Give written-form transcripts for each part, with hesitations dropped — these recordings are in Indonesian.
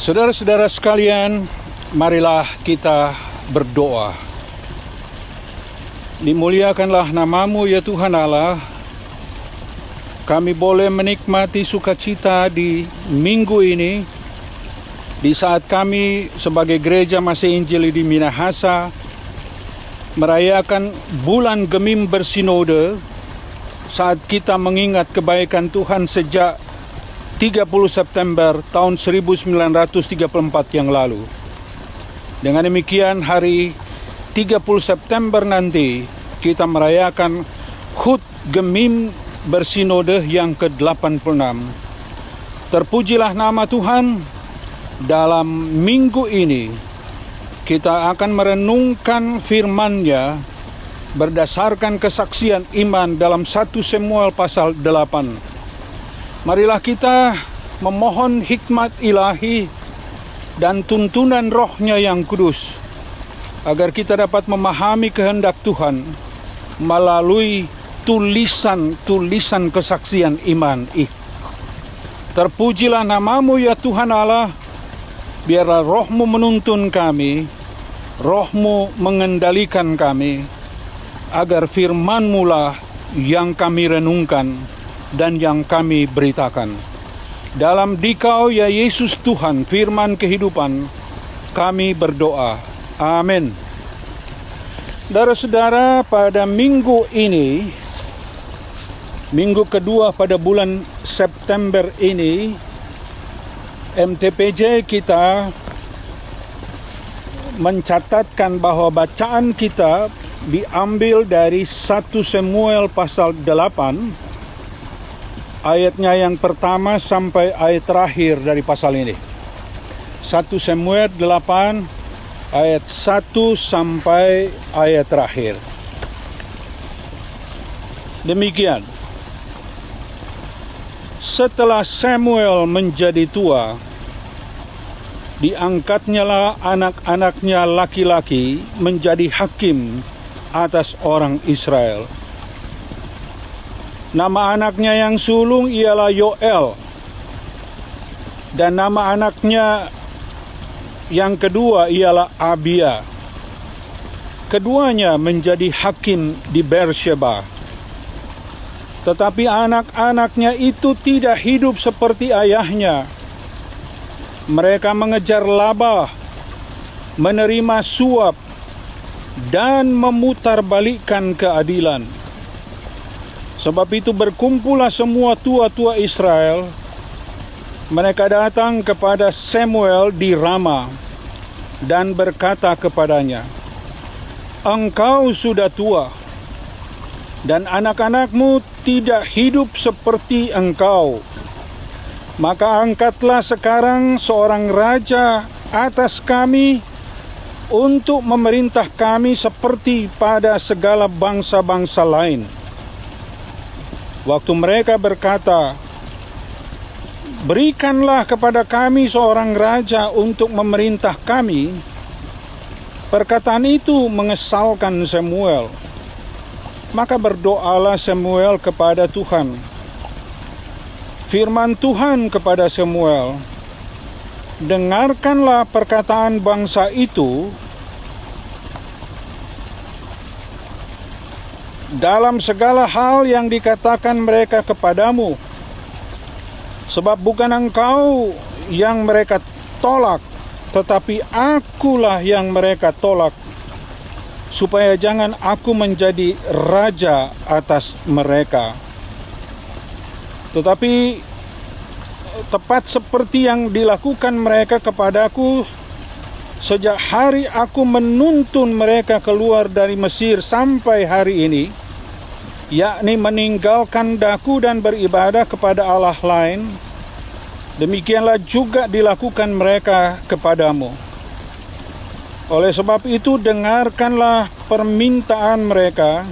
Saudara-saudara sekalian, marilah kita berdoa. Dimuliakanlah nama-Mu ya Tuhan Allah. Kami boleh menikmati sukacita di minggu ini, di saat kami sebagai gereja Masih Injili di Minahasa merayakan bulan Gemim bersinode, saat kita mengingat kebaikan Tuhan sejak 30 September tahun 1934 yang lalu. Dengan demikian, hari 30 September nanti kita merayakan HUT Gemim bersinode yang ke-86. Terpujilah nama Tuhan. Dalam minggu ini kita akan merenungkan firman-Nya berdasarkan kesaksian iman dalam 1 Samuel pasal 8. Marilah kita memohon hikmat ilahi dan tuntunan Roh-Nya yang kudus, agar kita dapat memahami kehendak Tuhan melalui tulisan-tulisan kesaksian iman. Terpujilah nama-Mu ya Tuhan Allah. Biarlah Roh-Mu menuntun kami, Roh-Mu mengendalikan kami, agar firman-Mu lah yang kami renungkan dan yang kami beritakan. Dalam Dikau ya Yesus Tuhan, firman kehidupan, kami berdoa. Amin. Saudara-saudara, pada minggu ini, minggu kedua pada bulan September ini, MTPJ kita mencatatkan bahwa bacaan kita diambil dari 1 Samuel pasal 8, ayatnya yang pertama sampai ayat terakhir dari pasal ini. 1 Samuel 8 ayat 1 sampai ayat terakhir. Demikian. Setelah Samuel menjadi tua, diangkatnyalah anak-anaknya laki-laki menjadi hakim atas orang Israel. Nama anaknya yang sulung ialah Yoel, dan nama anaknya yang kedua ialah Abia. Keduanya menjadi hakim di Beersheba. Tetapi anak-anaknya itu tidak hidup seperti ayahnya. Mereka mengejar laba, menerima suap, dan memutarbalikkan keadilan. Sebab itu berkumpullah semua tua-tua Israel. Mereka datang kepada Samuel di Rama dan berkata kepadanya, "Engkau sudah tua, dan anak-anakmu tidak hidup seperti engkau. Maka angkatlah sekarang seorang raja atas kami untuk memerintah kami seperti pada segala bangsa-bangsa lain." Waktu mereka berkata, "Berikanlah kepada kami seorang raja untuk memerintah kami," perkataan itu mengesalkan Samuel. Maka berdoalah Samuel kepada Tuhan. Firman Tuhan kepada Samuel, "Dengarkanlah perkataan bangsa itu dalam segala hal yang dikatakan mereka kepadamu. Sebab bukan engkau yang mereka tolak, tetapi akulah yang mereka tolak, supaya jangan aku menjadi raja atas mereka. Tetapi tepat seperti yang dilakukan mereka kepadaku sejak hari aku menuntun mereka keluar dari Mesir sampai hari ini, yakni meninggalkan daku dan beribadah kepada Allah lain, demikianlah juga dilakukan mereka kepadamu. Oleh sebab itu dengarkanlah permintaan mereka,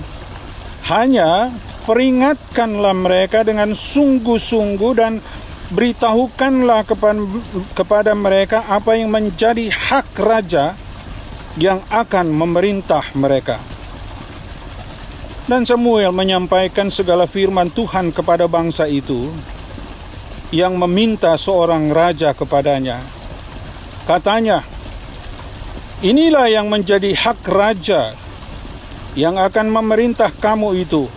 hanya peringatkanlah mereka dengan sungguh-sungguh dan beritahukanlah kepada mereka apa yang menjadi hak raja yang akan memerintah mereka." Dan Samuel menyampaikan segala firman Tuhan kepada bangsa itu yang meminta seorang raja kepadanya. Katanya, inilah yang menjadi hak raja yang akan memerintah kamu itu.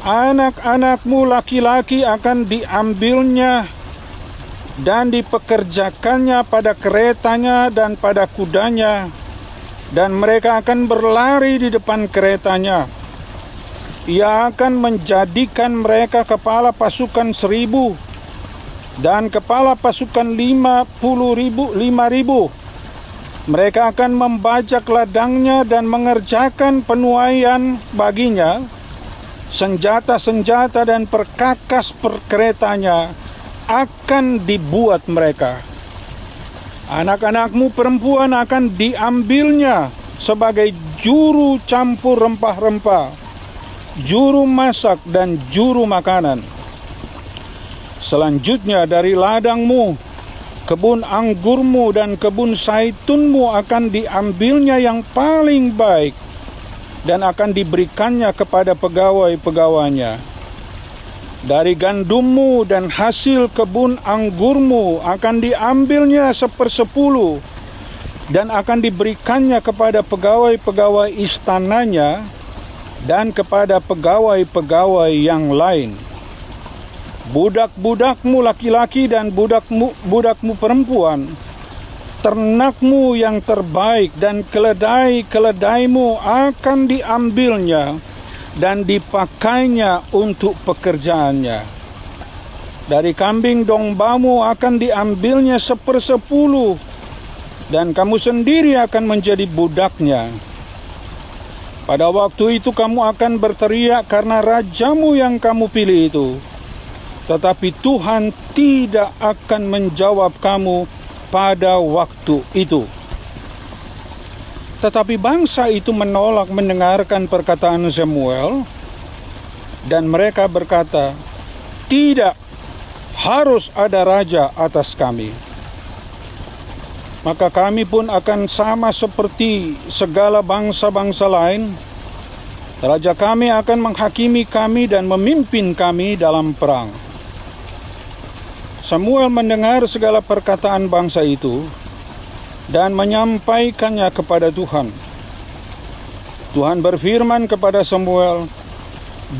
Anak-anakmu laki-laki akan diambilnya dan dipekerjakannya pada keretanya dan pada kudanya, dan mereka akan berlari di depan keretanya. Ia akan menjadikan mereka kepala pasukan 1.000 dan kepala pasukan 5.000. Mereka akan membajak ladangnya dan mengerjakan penuaian baginya. Senjata-senjata dan perkakas keretanya akan dibuat mereka. Anak-anakmu perempuan akan diambilnya sebagai juru campur rempah-rempah, juru masak dan juru makanan. Selanjutnya dari ladangmu, kebun anggurmu dan kebun zaitunmu akan diambilnya yang paling baik dan akan diberikannya kepada pegawai-pegawainya. Dari gandummu dan hasil kebun anggurmu akan diambilnya 1/10 dan akan diberikannya kepada pegawai-pegawai istananya dan kepada pegawai-pegawai yang lain. Budak-budakmu laki-laki dan budakmu perempuan, ternakmu yang terbaik dan keledai-keledaimu akan diambilnya dan dipakainya untuk pekerjaannya. Dari kambing dombamu akan diambilnya 1/10 dan kamu sendiri akan menjadi budaknya. Pada waktu itu kamu akan berteriak karena rajamu yang kamu pilih itu. Tetapi Tuhan tidak akan menjawab kamu pada waktu itu. Tetapi bangsa itu menolak mendengarkan perkataan Samuel, dan mereka berkata, "Tidak, harus ada raja atas kami." Maka kami pun akan sama seperti segala bangsa-bangsa lain. Raja kami akan menghakimi kami dan memimpin kami dalam perang. Samuel mendengar segala perkataan bangsa itu dan menyampaikannya kepada Tuhan. Tuhan berfirman kepada Samuel,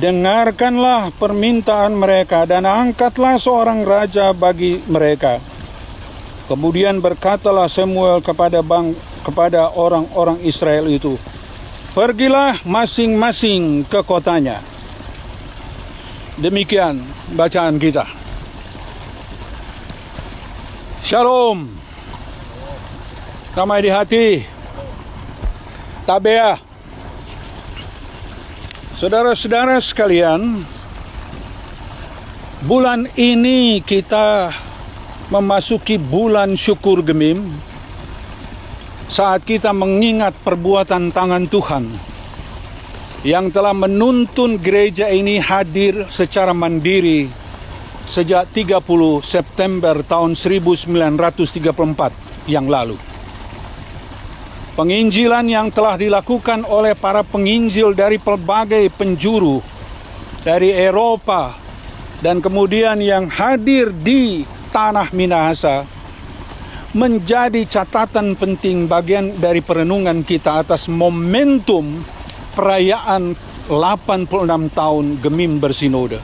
"Dengarkanlah permintaan mereka dan angkatlah seorang raja bagi mereka." Kemudian berkatalah Samuel kepada orang-orang Israel itu, "Pergilah masing-masing ke kotanya." Demikian bacaan kita. Shalom, damai di hati, tabea. Saudara-saudara sekalian, bulan ini kita memasuki bulan syukur gemim, saat kita mengingat perbuatan tangan Tuhan yang telah menuntun gereja ini hadir secara mandiri sejak 30 September tahun 1934 yang lalu. Penginjilan yang telah dilakukan oleh para penginjil dari pelbagai penjuru, dari Eropa, dan kemudian yang hadir di tanah Minahasa, menjadi catatan penting bagian dari perenungan kita atas momentum perayaan 86 tahun Gemim Bersinode.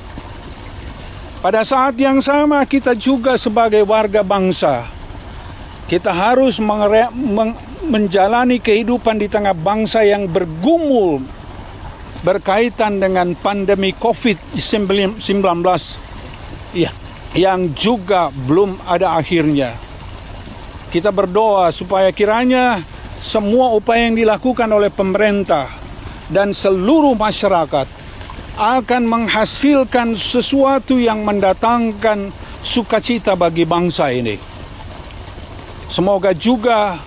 Pada saat yang sama kita juga sebagai warga bangsa, kita harus menjalani kehidupan di tengah bangsa yang bergumul berkaitan dengan pandemi COVID-19 yang juga belum ada akhirnya. Kita berdoa supaya kiranya semua upaya yang dilakukan oleh pemerintah dan seluruh masyarakat akan menghasilkan sesuatu yang mendatangkan sukacita bagi bangsa ini. Semoga juga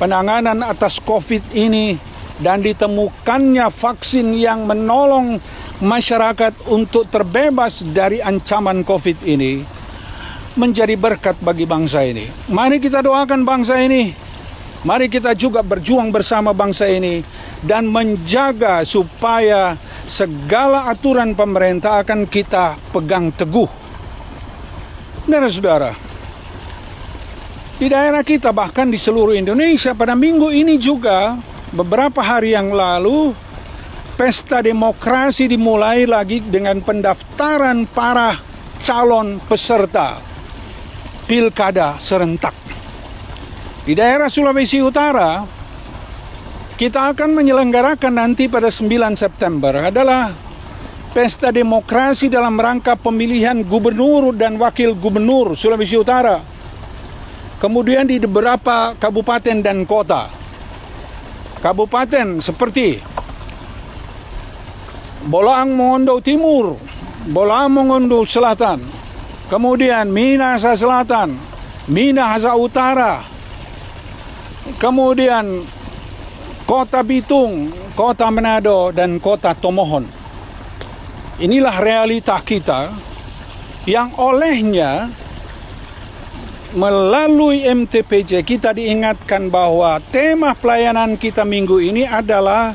penanganan atas COVID ini dan ditemukannya vaksin yang menolong masyarakat untuk terbebas dari ancaman COVID ini menjadi berkat bagi bangsa ini. Mari kita doakan bangsa ini. Mari kita juga berjuang bersama bangsa ini dan menjaga supaya segala aturan pemerintah akan kita pegang teguh. Saudara-saudara, di daerah kita, bahkan di seluruh Indonesia. Pada minggu ini juga, beberapa hari yang lalu, pesta demokrasi dimulai lagi dengan pendaftaran para calon peserta pilkada serentak. Di daerah Sulawesi Utara, kita akan menyelenggarakan nanti pada 9 September adalah pesta demokrasi dalam rangka pemilihan gubernur dan wakil gubernur Sulawesi Utara. Kemudian di beberapa kabupaten dan kota. Kabupaten seperti Bolaang Mongondo Timur, Bolaang Mongondo Selatan, kemudian Minahasa Selatan, Minahasa Utara, kemudian Kota Bitung, Kota Manado, dan Kota Tomohon. Inilah realita kita yang olehnya melalui MTPJ kita diingatkan bahwa tema pelayanan kita minggu ini adalah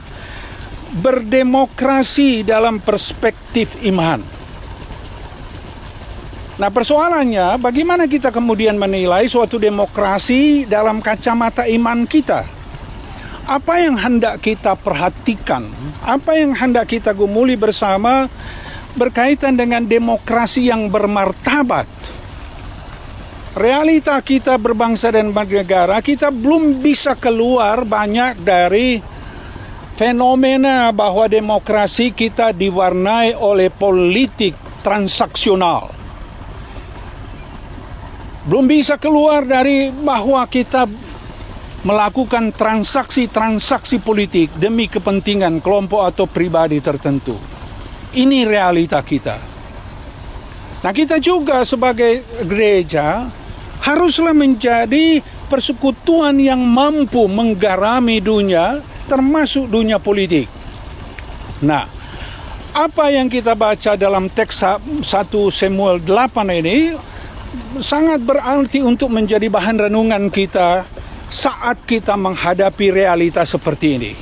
berdemokrasi dalam perspektif iman. Nah, persoalannya bagaimana kita kemudian menilai suatu demokrasi dalam kacamata iman kita? Apa yang hendak kita perhatikan? Apa yang hendak kita gumuli bersama berkaitan dengan demokrasi yang bermartabat? Realita kita berbangsa dan bernegara, kita belum bisa keluar banyak dari fenomena bahwa demokrasi kita diwarnai oleh politik transaksional. Belum bisa keluar dari bahwa kita melakukan transaksi-transaksi politik demi kepentingan kelompok atau pribadi tertentu. Ini realita kita. Nah, kita juga sebagai gereja haruslah menjadi persekutuan yang mampu menggarami dunia, termasuk dunia politik. Nah, apa yang kita baca dalam teks 1 Samuel 8 ini sangat berarti untuk menjadi bahan renungan kita saat kita menghadapi realita seperti ini.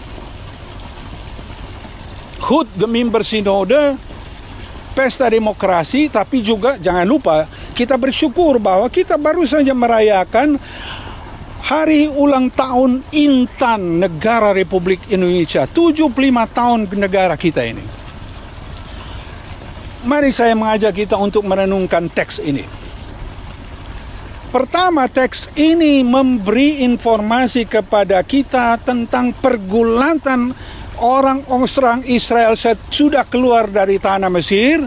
HUT Gemim Bersinode, pesta demokrasi, tapi juga jangan lupa kita bersyukur bahwa kita baru saja merayakan Hari ulang tahun Intan Negara Republik Indonesia, 75 tahun negara kita ini. Mari saya mengajak kita untuk merenungkan teks ini. Pertama, teks ini memberi informasi kepada kita tentang pergulatan orang-orang Israel sudah keluar dari tanah Mesir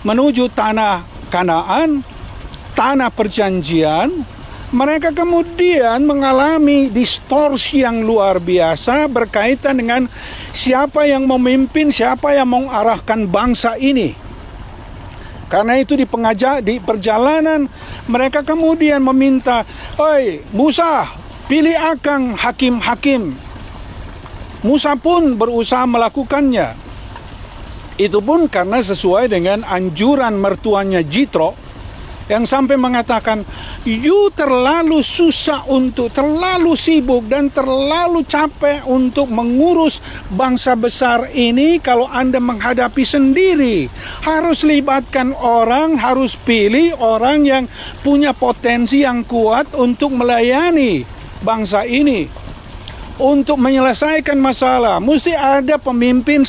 menuju tanah Kanaan, tanah perjanjian. Mereka kemudian mengalami distorsi yang luar biasa berkaitan dengan siapa yang memimpin, siapa yang mengarahkan bangsa ini. Karena itu di perjalanan mereka kemudian meminta, "Oi, Musa, pilih akang hakim-hakim." Musa pun berusaha melakukannya. Itu pun karena sesuai dengan anjuran mertuanya Jitro yang sampai mengatakan, "You terlalu susah terlalu sibuk dan terlalu capek untuk mengurus bangsa besar ini kalau Anda menghadapi sendiri. Harus libatkan orang, harus pilih orang yang punya potensi yang kuat untuk melayani bangsa ini. Untuk menyelesaikan masalah, mesti ada pemimpin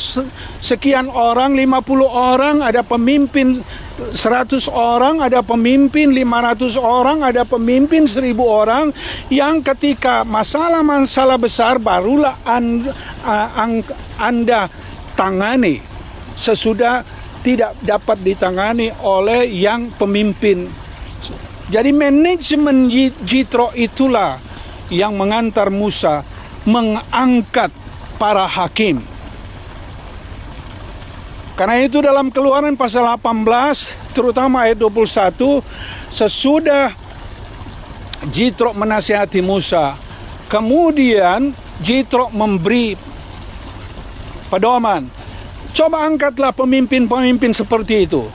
sekian orang, 50 orang, ada pemimpin 100 orang, ada pemimpin 500 orang, ada pemimpin 1000 orang, yang ketika masalah-masalah besar barulah Anda tangani, sesudah tidak dapat ditangani oleh yang pemimpin. Jadi manajemen Jitro itulah yang mengantar Musa mengangkat para hakim. Karena itu dalam Keluaran pasal 18, terutama ayat 21, sesudah Jitro menasihati Musa, kemudian Jitro memberi pedoman, coba angkatlah pemimpin-pemimpin seperti itu.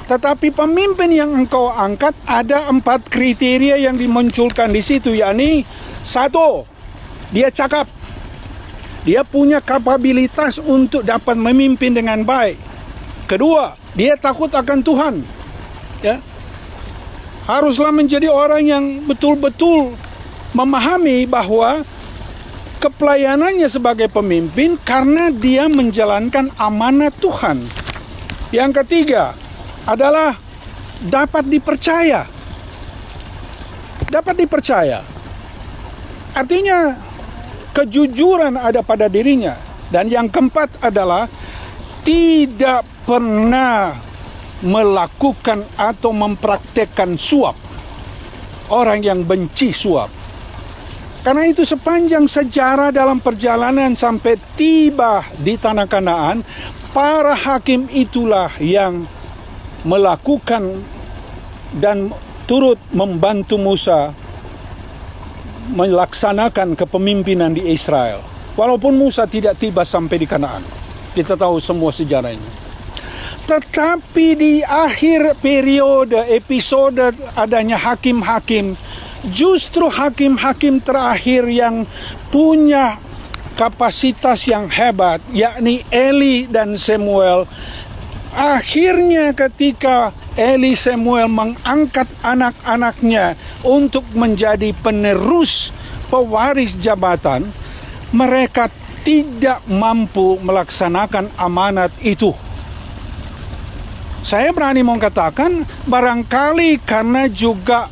Tetapi pemimpin yang engkau angkat ada 4 kriteria yang dimunculkan di situ, yakni 1, dia cakap, dia punya kapabilitas untuk dapat memimpin dengan baik. Kedua, dia takut akan Tuhan. Ya. haruslah menjadi orang yang betul-betul memahami bahwa kepelayanannya sebagai pemimpin karena dia menjalankan amanat Tuhan. Yang ketiga adalah dapat dipercaya. Dapat dipercaya. Artinya kejujuran ada pada dirinya. Dan yang keempat adalah tidak pernah melakukan atau mempraktekkan suap. Orang yang benci suap. Karena itu sepanjang sejarah dalam perjalanan sampai tiba di tanah Kanaan, para hakim itulah yang melakukan dan turut membantu Musa melaksanakan kepemimpinan di Israel. Walaupun Musa tidak tiba sampai di Kanaan. Kita tahu semua sejarahnya. Tetapi di akhir periode, episode adanya hakim-hakim, justru hakim-hakim terakhir yang punya kapasitas yang hebat, yakni Eli dan Samuel. Akhirnya ketika Eli Samuel mengangkat anak-anaknya untuk menjadi penerus pewaris jabatan, mereka tidak mampu melaksanakan amanat itu. Saya berani mengatakan barangkali karena juga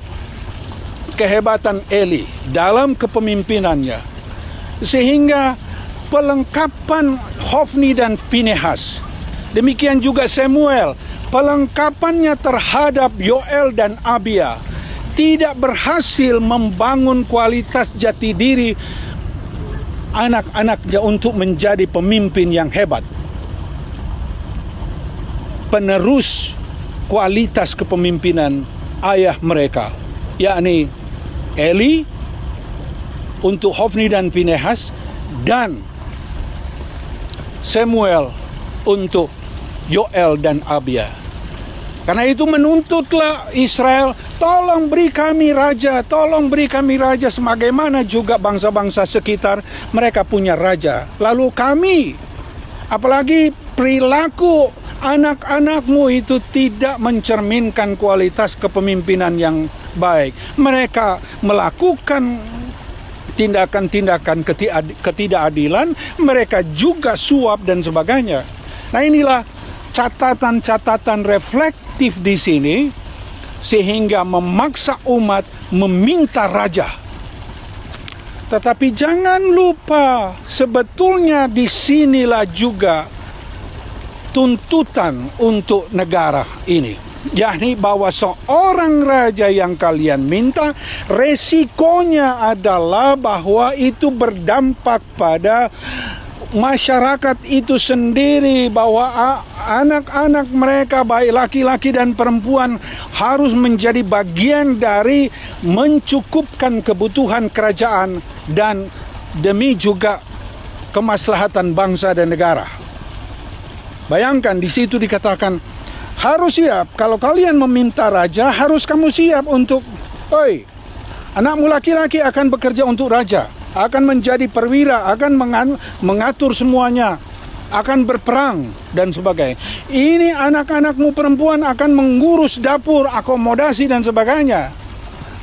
kehebatan Eli dalam kepemimpinannya, sehingga pelengkapan Hofni dan Pinehas, demikian juga Samuel, pelengkapannya terhadap Yoel dan Abia tidak berhasil membangun kualitas jati diri anak-anaknya untuk menjadi pemimpin yang hebat, penerus kualitas kepemimpinan ayah mereka, yakni Eli untuk Hofni dan Pinehas, dan Samuel untuk Yoel dan Abia. Karena itu menuntutlah Israel, tolong beri kami raja, tolong beri kami raja, sebagaimana juga bangsa-bangsa sekitar mereka punya raja. Lalu kami, apalagi perilaku anak-anakmu itu tidak mencerminkan kualitas kepemimpinan yang baik. Mereka melakukan tindakan-tindakan ketidakadilan, mereka juga suap dan sebagainya. Nah, inilah catatan-catatan reflektif di sini sehingga memaksa umat meminta raja. Tetapi jangan lupa, sebetulnya disinilah juga tuntutan untuk negara ini, yakni bahwa seorang raja yang kalian minta, resikonya adalah bahwa itu berdampak pada masyarakat itu sendiri, bahwa anak-anak mereka baik laki-laki dan perempuan harus menjadi bagian dari mencukupkan kebutuhan kerajaan dan demi juga kemaslahatan bangsa dan negara. Bayangkan di situ dikatakan harus siap, kalau kalian meminta raja harus kamu siap untuk, oi, anakmu laki-laki akan bekerja untuk raja, akan menjadi perwira, akan mengatur semuanya, akan berperang dan sebagainya. Ini anak-anakmu perempuan akan mengurus dapur, akomodasi dan sebagainya.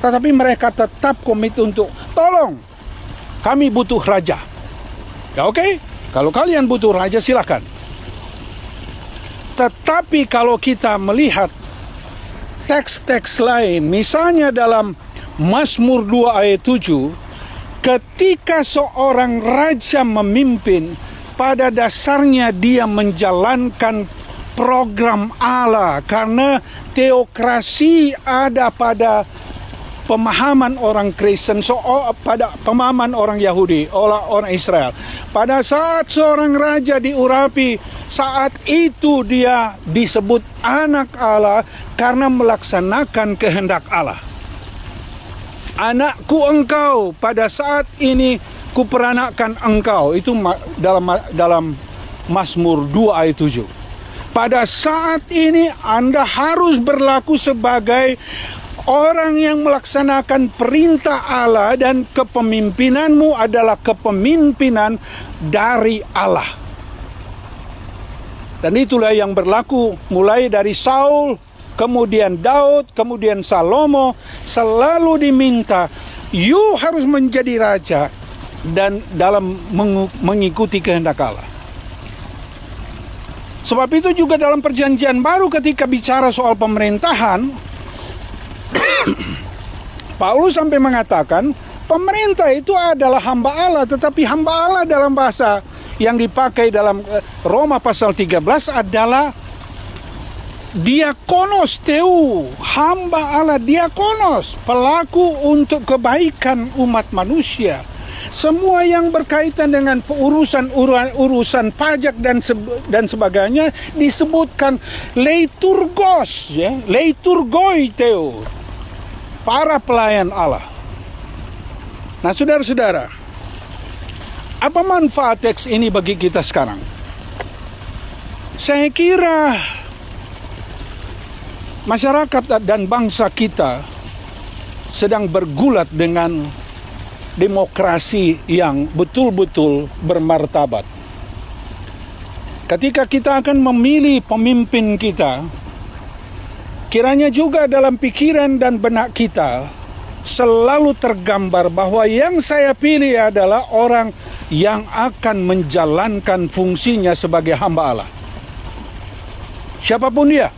Tetapi mereka tetap komit untuk, tolong, kami butuh raja. Ya oke, kalau kalian butuh raja silakan. Tetapi kalau kita melihat teks-teks lain, misalnya dalam Mazmur 2 ayat 7, ketika seorang raja memimpin, pada dasarnya dia menjalankan program Allah, karena teokrasi ada pada pemahaman orang Kristen, pada pemahaman orang Yahudi, orang Israel. Pada saat seorang raja diurapi, saat itu dia disebut anak Allah karena melaksanakan kehendak Allah. Anakku engkau, pada saat ini kuperanakkan engkau. Itu dalam Mazmur 2 ayat 7. Pada saat ini Anda harus berlaku sebagai orang yang melaksanakan perintah Allah, dan kepemimpinanmu adalah kepemimpinan dari Allah. Dan itulah yang berlaku mulai dari Saul kemudian Daud, kemudian Salomo, selalu diminta, you harus menjadi raja dan dalam mengikuti kehendak Allah. Sebab itu juga dalam perjanjian baru ketika bicara soal pemerintahan, Paulus sampai mengatakan, pemerintah itu adalah hamba Allah, tetapi hamba Allah dalam bahasa yang dipakai dalam Roma pasal 13 adalah diakonos teu, hamba Allah, diakonos, pelaku untuk kebaikan umat manusia. Semua yang berkaitan dengan urusan pajak dan sebagainya disebutkan leiturgos, ya, leiturgoi teu, para pelayan Allah. Nah, saudara-saudara, apa manfaat teks ini bagi kita sekarang? Saya kira masyarakat dan bangsa kita sedang bergulat dengan demokrasi yang betul-betul bermartabat. Ketika kita akan memilih pemimpin kita, kiranya juga dalam pikiran dan benak kita selalu tergambar bahwa yang saya pilih adalah orang yang akan menjalankan fungsinya sebagai hamba Allah. Siapapun dia.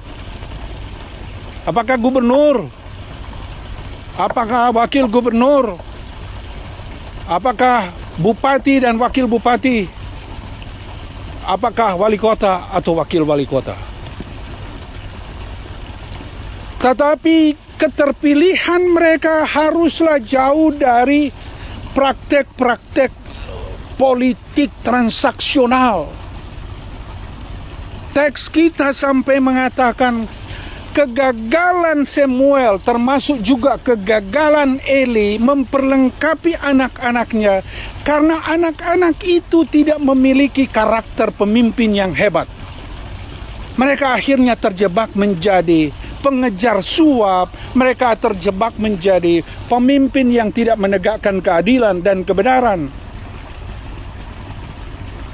Apakah gubernur? Apakah wakil gubernur? Apakah bupati dan wakil bupati? Apakah wali kota atau wakil wali kota? Tetapi keterpilihan mereka haruslah jauh dari praktek-praktek politik transaksional. Teks kita sampai mengatakan kegagalan Samuel, termasuk juga kegagalan Eli memperlengkapi anak-anaknya karena anak-anak itu tidak memiliki karakter pemimpin yang hebat. Mereka akhirnya terjebak menjadi pengejar suap, mereka terjebak menjadi pemimpin yang tidak menegakkan keadilan dan kebenaran,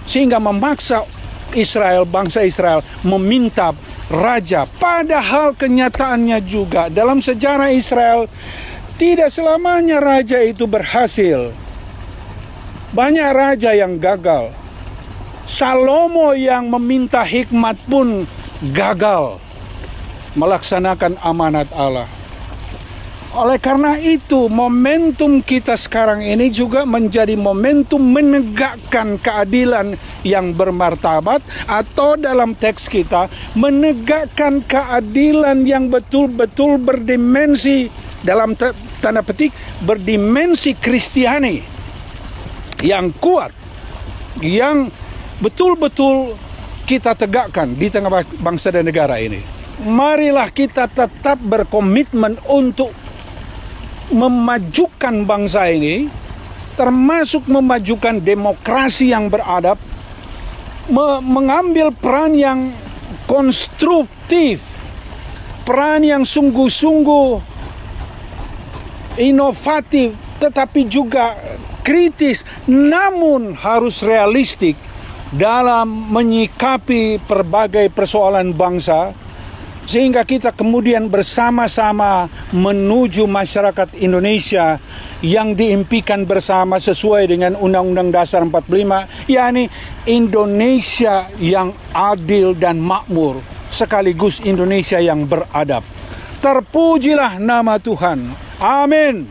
sehingga memaksa Israel, bangsa Israel, meminta raja. Padahal kenyataannya juga dalam sejarah Israel tidak selamanya raja itu berhasil. Banyak raja yang gagal. Salomo yang meminta hikmat pun gagal melaksanakan amanat Allah. Oleh karena itu, momentum kita sekarang ini juga menjadi momentum menegakkan keadilan yang bermartabat, atau dalam teks kita, menegakkan keadilan yang betul-betul berdimensi, dalam tanda petik, berdimensi Kristiani yang kuat, yang betul-betul kita tegakkan di tengah bangsa dan negara ini. Marilah kita tetap berkomitmen untuk memajukan bangsa ini, termasuk memajukan demokrasi yang beradab, mengambil peran yang konstruktif, peran yang sungguh-sungguh inovatif, tetapi juga kritis, namun harus realistik dalam menyikapi berbagai persoalan bangsa, sehingga kita kemudian bersama-sama menuju masyarakat Indonesia yang diimpikan bersama sesuai dengan Undang-Undang Dasar 45, yakni Indonesia yang adil dan makmur, sekaligus Indonesia yang beradab. Terpujilah nama Tuhan. Amin.